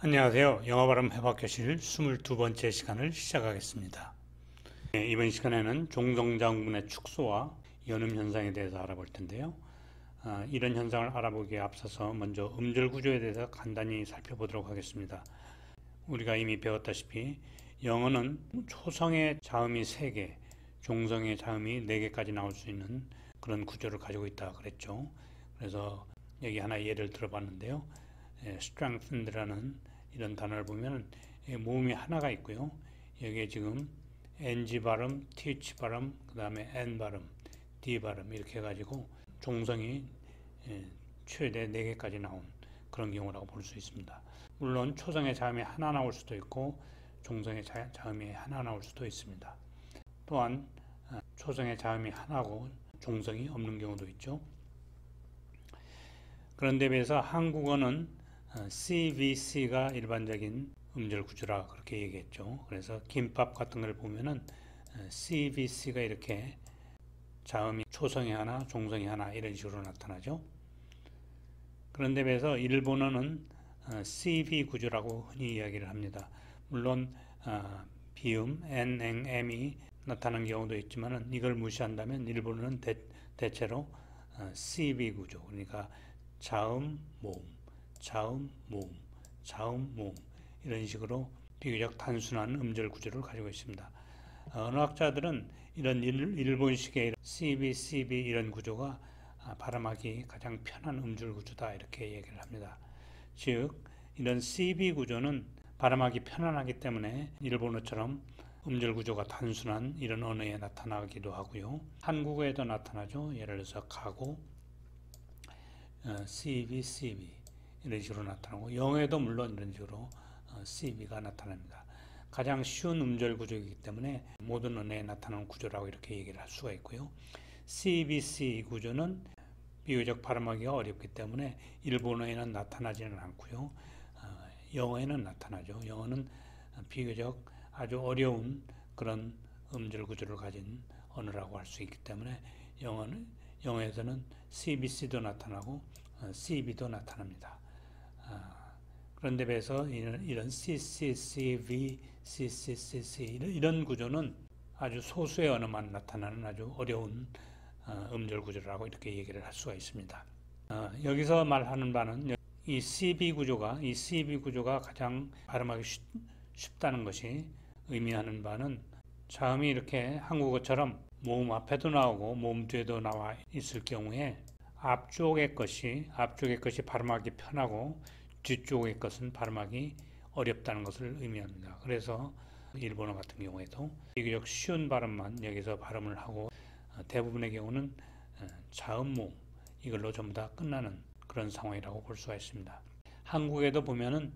안녕하세요. 영어발음 회화교실 22번째 시간을 시작하겠습니다. 이번 시간에는 종성자음군의 축소와 연음현상에 대해서 알아볼 텐데요. 이런 현상을 알아보기에 앞서서 먼저 음절 구조에 대해서 간단히 살펴보도록 하겠습니다. 우리가 이미 배웠다시피 영어는 초성의 자음이 3개, 종성의 자음이 4개까지 나올 수 있는 그런 구조를 가지고 있다 그랬죠. 그래서 여기 하나 예를 들어봤는데요. strengthened라는 이런 단어를 보면 모음이 하나가 있고요. 여기에 지금 ng 발음, th 발음, 그 다음에 n 발음, d 발음 이렇게 해가지고 종성이 최대 4개까지 나온 그런 경우라고 볼 수 있습니다. 물론 초성의 자음이 하나 나올 수도 있고 종성의 자음이 하나 나올 수도 있습니다. 또한 초성의 자음이 하나고 종성이 없는 경우도 있죠. 그런데 비해서 한국어는 CVC가 일반적인 음절 구조라 그렇게 얘기했죠. 그래서 김밥 같은 걸 보면은 CVC가 이렇게 자음이 초성이 하나, 종성이 하나 이런 식으로 나타나죠. 그런데 비해서 일본어는 CV 구조라고 흔히 이야기를 합니다. 물론 비음, N, N, M이 나타나는 경우도 있지만 이걸 무시한다면 일본어는 대체로 CV 구조, 그러니까 자음, 모음, 자음, 모음, 자음, 모음 이런 식으로 비교적 단순한 음절 구조를 가지고 있습니다. 언어학자들은 이런 일본식의 CV, CB 이런 구조가 발음하기 가장 편한 음절 구조다 이렇게 얘기를 합니다. 즉 이런 CB 구조는 발음하기 편안하기 때문에 일본어처럼 음절 구조가 단순한 이런 언어에 나타나기도 하고요. 한국어에도 나타나죠. 예를 들어서 가고, CV, CB 이런 식으로 나타나고 영어에도 물론 이런 식으로 CB가 나타납니다. 가장 쉬운 음절 구조이기 때문에 모든 언어에 나타나는 구조라고 이렇게 얘기를 할 수가 있고요. CBC 구조는 비교적 발음하기가 어렵기 때문에 일본어에는 나타나지는 않고요. 영어에는 나타나죠. 영어는 비교적 아주 어려운 그런 음절 구조를 가진 언어라고 할 수 있기 때문에 영어에서는 CBC도 나타나고 CB도 나타납니다. 그런데 비해서 이런 CCCV, CCCC 이런 구조는 아주 소수의 언어만 나타나는 아주 어려운 음절 구조라고 이렇게 얘기를 할 수가 있습니다. 여기서 말하는 바는 이 CB 구조가 가장 발음하기 쉽다는 것이 의미하는 바는 자음이 이렇게 한국어처럼 모음 앞에도 나오고 모음 뒤에도 나와 있을 경우에 앞쪽의 것이 발음하기 편하고 뒤쪽의 것은 발음하기 어렵다는 것을 의미합니다. 그래서 일본어 같은 경우에도 비교적 쉬운 발음만 여기서 발음을 하고 대부분의 경우는 자음, 모음 이걸로 전부 다 끝나는 그런 상황이라고 볼 수가 있습니다. 한국에도 보면은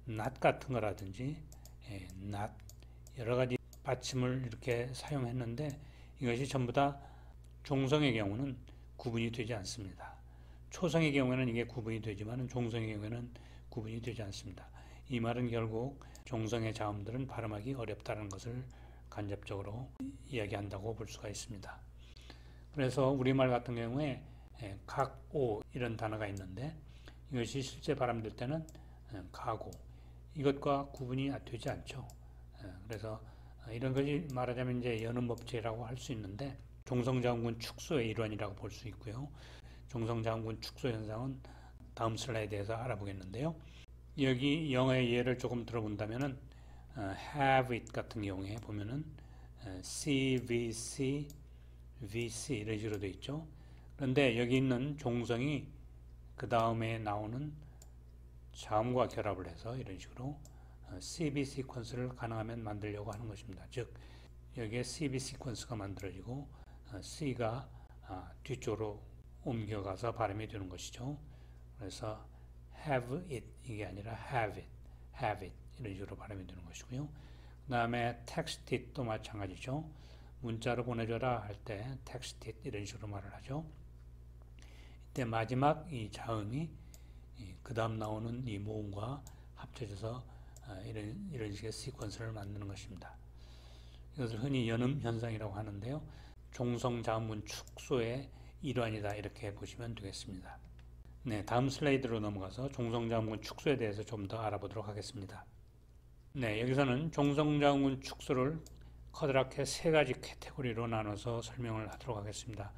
not 같은 거라든지 not 여러 가지 받침을 이렇게 사용했는데 이것이 전부 다 종성의 경우는 구분이 되지 않습니다. 초성의 경우에는 이게 구분이 되지만 종성의 경우에는 구분이 되지 않습니다. 이 말은 결국 종성의 자음들은 발음하기 어렵다는 것을 간접적으로 이야기한다고 볼 수가 있습니다. 그래서 우리말 같은 경우에 각오 이런 단어가 있는데 이것이 실제 발음될 때는 가고 이것과 구분이 되지 않죠. 그래서 이런 것이 말하자면 이제 연음법칙이라고 할 수 있는데 종성자음군 축소의 일환이라고 볼 수 있고요. 종성자음군 축소 현상은 다음 슬라이드에서 알아보겠는데요. 여기 영어의 예를 조금 들어본다면은 have it 같은 경우에 보면은 CVC, VC 이런 식으로 되어 있죠. 그런데 여기 있는 종성이 그 다음에 나오는 자음과 결합을 해서 이런 식으로 CB 시퀀스를 가능하면 만들려고 하는 것입니다. 즉 여기에 CB 시퀀스가 만들어지고 C가 뒤쪽으로 옮겨가서 발음이 되는 것이죠. 그래서 have it 이게 아니라 have it 이런 식으로 발음이 되는 것이고요. 그 다음에 text it도 마찬가지죠. 문자로 보내줘라 할 때 text it 이런 식으로 말을 하죠. 이때 마지막 이 자음이 그 다음 나오는 이 모음과 합쳐져서 이런 식의 시퀀스를 만드는 것입니다. 이것을 흔히 연음 현상이라고 하는데요. 종성 자음문 축소의 일환이다 이렇게 보시면 되겠습니다. 네, 다음 슬라이드로 넘어가서 종성자음군 축소에 대해서 좀 더 알아보도록 하겠습니다. 네, 여기서는 종성자음군 축소를 커다랗게 세 가지 카테고리로 나눠서 설명을 하도록 하겠습니다.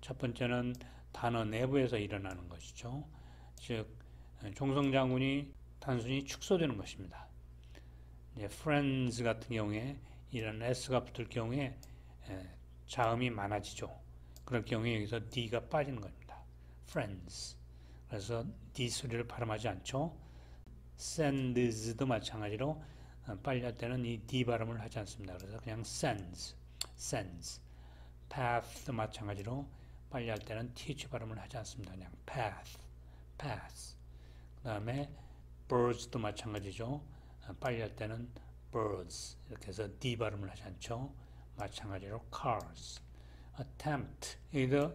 첫 번째는 단어 내부에서 일어나는 것이죠. 즉, 종성자음군이 단순히 축소되는 것입니다. friends 같은 경우에 이런 s가 붙을 경우에 자음이 많아지죠. 그럴 경우에 여기서 d가 빠지는 겁니다. friends. 그래서 d 소리를 발음하지 않죠. sends도 마찬가지로 빨리 할 때는 이 d 발음을 하지 않습니다. 그래서 그냥 sends. path도 마찬가지로 빨리 할 때는 th 발음을 하지 않습니다. 그냥 paths. 그 다음에 birds도 마찬가지죠. 빨리 할 때는 birds 이렇게 해서 d 발음을 하지 않죠. 마찬가지로 cars, attempt 여기도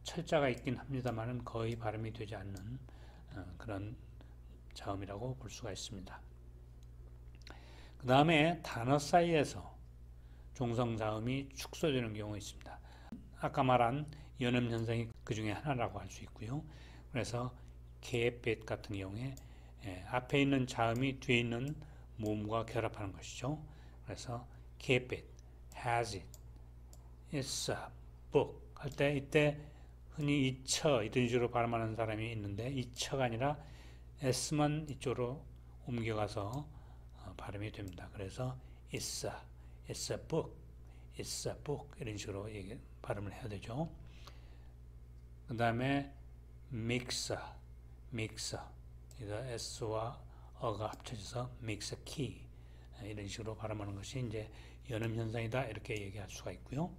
철자가 있긴 합니다만 거의 발음이 되지 않는 그런 자음이라고 볼 수가 있습니다. 그 다음에 단어 사이에서 종성자음이 축소되는 경우가 있습니다. 아까 말한 연음현상이 그 중에 하나라고 할 수 있고요. 그래서 keep 같은 경우에 앞에 있는 자음이 뒤에 있는 모음과 결합하는 것이죠. 그래서 keep it, has it, it's a book 할 때 이때 흔히 이처 이런 식으로 발음하는 사람이 있는데 이처가 아니라 s만 이쪽으로 옮겨가서 발음이 됩니다. 그래서 it's a book, it's a book 이런 식으로 발음을 해야 되죠. 그 다음에 mixer 이거 s와 어가 합쳐져서 mix key 이런 식으로 발음하는 것이 이제 연음 현상이다 이렇게 얘기할 수가 있고요.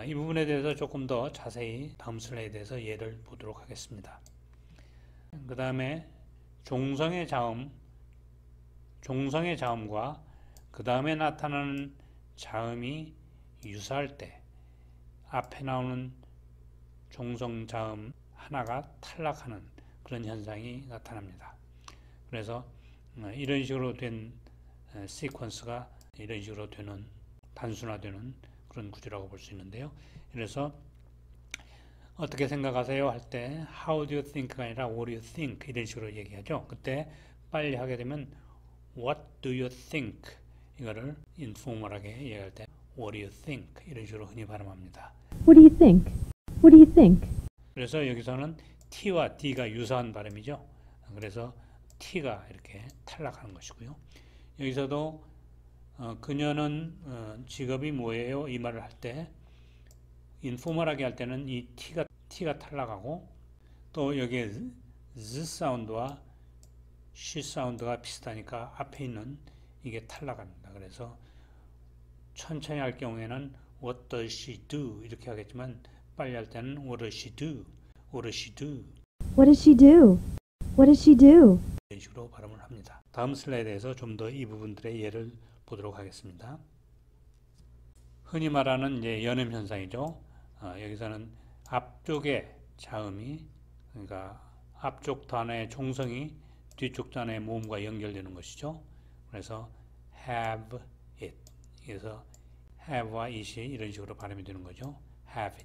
이 부분에 대해서 조금 더 자세히 다음 슬라이드에서 예를 보도록 하겠습니다. 그 다음에 종성의 자음과 그 다음에 나타나는 자음이 유사할 때 앞에 나오는 종성 자음 하나가 탈락하는 그런 현상이 나타납니다. 그래서 이런 식으로 된 시퀀스가 이런 식으로 되는 단순화되는 그런 구조라고 볼 수 있는데요. 그래서 어떻게 생각하세요? 할 때 How do you think가 아니라 What do you think 이런 식으로 얘기하죠. 그때 빨리 하게 되면 What do you think 이거를 인포멀하게 얘기할 때 What do you think 이런 식으로 흔히 발음합니다. What do you think? What do you think? 그래서 여기서는 T와 D가 유사한 발음이죠. 그래서 T가 이렇게 탈락하는 것이고요. 여기서도 그녀는 직업이 뭐예요? 이 말을 할 때 인포멀하게 할 때는 이 T가 탈락하고 또 여기에 Z 사운드와 she 사운드가 비슷하니까 앞에 있는 이게 탈락합니다. 그래서 천천히 할 경우에는 What does she do? 이렇게 하겠지만 빨리 할 때는 What does she do? What does she do? What does she do? What does she do? 이런 식으로 발음을 합니다. 다음 슬라이드에서 좀 더 이 부분들의 예를 보도록 하겠습니다. 흔히 말하는 이제 연음 현상이죠. 여기서는 앞쪽의 자음이 그러니까 앞쪽 단어의 종성이 뒤쪽 단어의 모음과 연결되는 것이죠. 그래서 have it. 그래서 have와 it이 이런 식으로 발음이 되는 거죠. have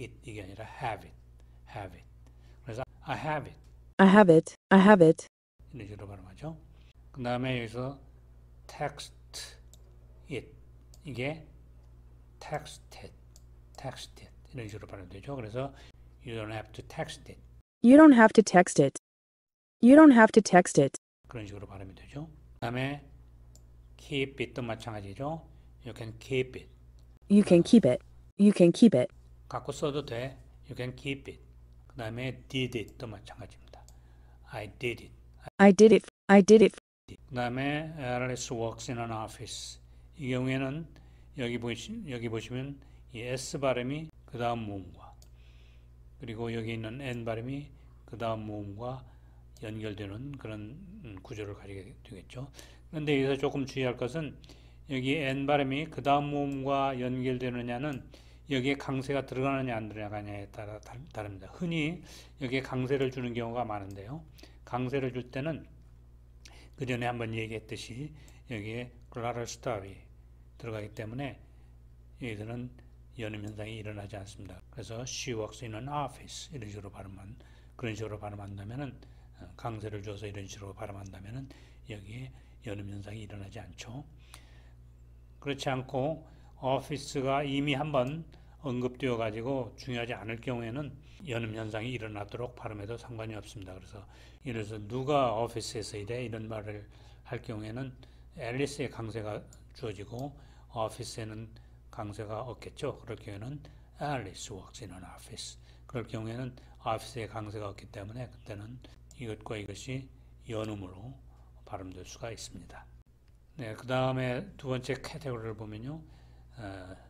it 이게 아니라 have it. 그래서 I have it. 이런 식으로 발음하죠. 그 다음에 여기서 text it 이게 texted 이런 식으로 발음되죠. 그래서 you don't have to text it. You don't have to text it. You don't have to text it. 그런 식으로 발음이 되죠. 그 다음에 keep it도 마찬가지죠. You can keep it. You can keep it. You can keep it. 갖고 써도 돼. You can keep it. 그 다음에 did it도 마찬가지입니다. I did it. I did it. I did it. 그 다음에 Alice works in an office. 이 경우에는 여기 보시면 이 S 발음이 그 다음 모음과 그리고 여기 있는 N 발음이 그 다음 모음과 연결되는 그런 구조를 가지게 되겠죠. 그런데 여기서 조금 주의할 것은 여기 N 발음이 그 다음 모음과 연결되느냐는 여기에 강세가 들어가느냐 안 들어가느냐에 따라 다릅니다. 흔히 여기에 강세를 주는 경우가 많은데요. 강세를 줄 때는 그 전에 한번 얘기했듯이 여기에 글라럴 스탑이 들어가기 때문에 여기서는 연음 현상이 일어나지 않습니다. 그래서 she works in an office 이런 식으로 발음한 그런 식으로 발음한다면은 강세를 줘서 이런 식으로 발음한다면은 여기에 연음 현상이 일어나지 않죠. 그렇지 않고 office가 이미 한번 언급되어 가지고 중요하지 않을 경우에는 연음 현상이 일어나도록 발음해도 상관이 없습니다. 그래서 예를 들어서 누가 오피스에서 일해 이런 말을 할 경우에는 앨리스의 강세가 주어지고 오피스에는 강세가 없겠죠. 그럴 경우에는 Alice works in an office. 그럴 경우에는 오피스에 강세가 없기 때문에 그때는 이것과 이것이 연음으로 발음될 수가 있습니다. 네, 그 다음에 두 번째 카테고리를 보면요.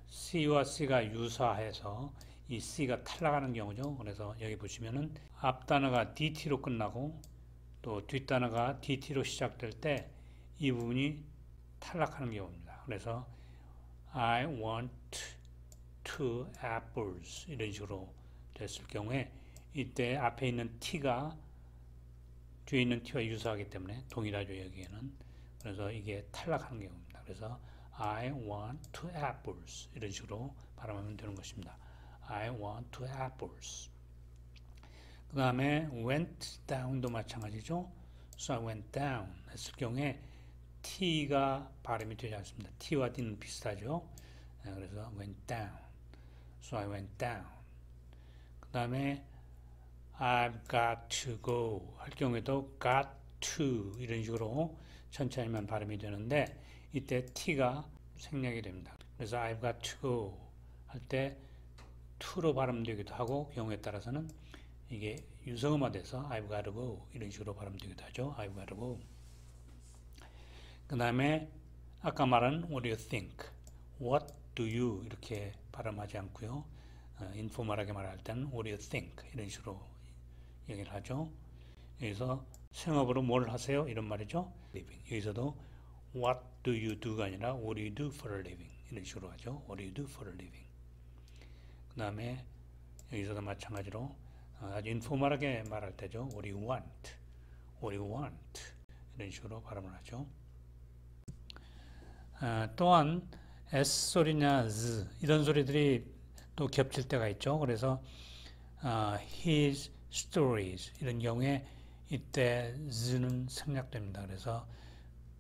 C와 C가 유사해서 이 C가 탈락하는 경우죠. 그래서 여기 보시면은 앞 단어가 DT로 끝나고 또 뒷 단어가 DT로 시작될 때 이 부분이 탈락하는 경우입니다. 그래서 I want two apples 이런 식으로 됐을 경우에 이때 앞에 있는 T가 뒤에 있는 T와 유사하기 때문에 동일하죠. 여기에는. 그래서 이게 탈락하는 경우입니다. 그래서 I want two apples 이런 식으로 발음하면 되는 것입니다. I want two apples. 그 다음에 went down도 마찬가지죠. So I went down 했을 경우에 T가 발음이 되지 않습니다. T와 D는 비슷하죠. 그래서 went down. So I went down. 그 다음에 I've got to go 할 경우에도 got to 이런 식으로 천천히만 발음이 되는데 이때 T가 생략이 됩니다. 그래서 I've got to go 할 때 to로 발음되기도 하고 경우에 따라서는 이게 유성음화돼서 I've got to go 이런 식으로 발음되기도 하죠. I've got to go. 그 다음에 아까 말한 what do you think, what do you 이렇게 발음하지 않고요. 인포멀하게 말할 때는 what do you think 이런 식으로 얘기를 하죠. 여기서 생업으로 뭘 하세요? 이런 말이죠. 여기서도 what do you do가 아니라 what do you do for a living 이런 식으로 하죠. what do you do for a living. 그 다음에 여기서도 마찬가지로 아주 인포멀하게 말할 때죠. what do you want, what do you want 이런 식으로 발음을 하죠. 또한 S 소리냐 Z 이런 소리들이 또 겹칠 때가 있죠. 그래서 his stories 이런 경우에 이때 Z는 생략됩니다. 그래서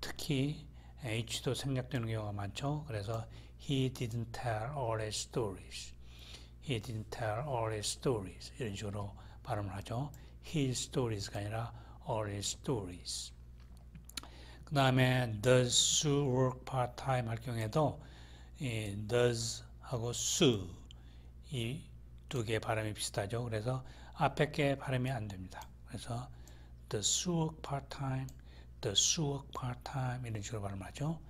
특히 H도 생략되는 경우가 많죠. 그래서 he didn't tell all his stories. He didn't tell all his stories. 이런 식으로 발음을 하죠. his stories가 아니라 all his stories. 그 다음에 does Sue work part-time 할 경우에도 does 하고 Sue 이 두 개의 발음이 비슷하죠. 그래서 앞에 게 발음이 안 됩니다. 그래서 does Sue work part-time, does Sue work part-time 이런 식으로 발음하죠.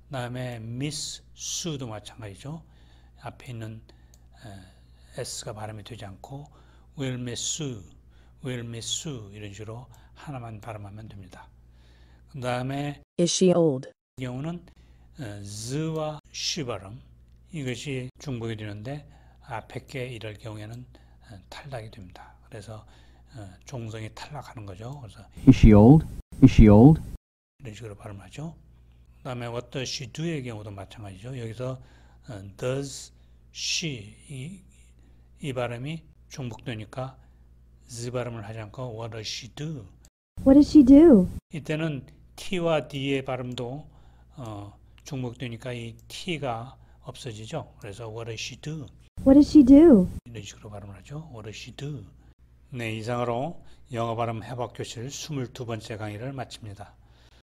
그 다음에 Miss Sue도 마찬가지죠. 앞에 있는 S가 발음이 되지 않고 will Miss Sue, will Miss Sue 이런 식으로 하나만 발음하면 됩니다. 그 다음에 Is she old? 이 경우는 Z와 she 발음 이것이 중복이 되는데 앞에 게 이럴 경우에는 탈락이 됩니다. 그래서 종성이 탈락하는 거죠. 그래서 Is she old? Is she old? 이런 식으로 발음하죠. 그 다음에 what does she do의 경우도 마찬가지죠. 여기서 does she 이 발음이 중복되니까 Z 발음을 하지 않고 what does she do? What does she do? 이때는 T와 D의 발음도 중복되니까 이 T가 없어지죠. 그래서 what does she do? What does she do? 이런 식으로 발음을 하죠. What does she do? 네, 이상으로 영어 발음 회복 교실 22번째 강의를 마칩니다.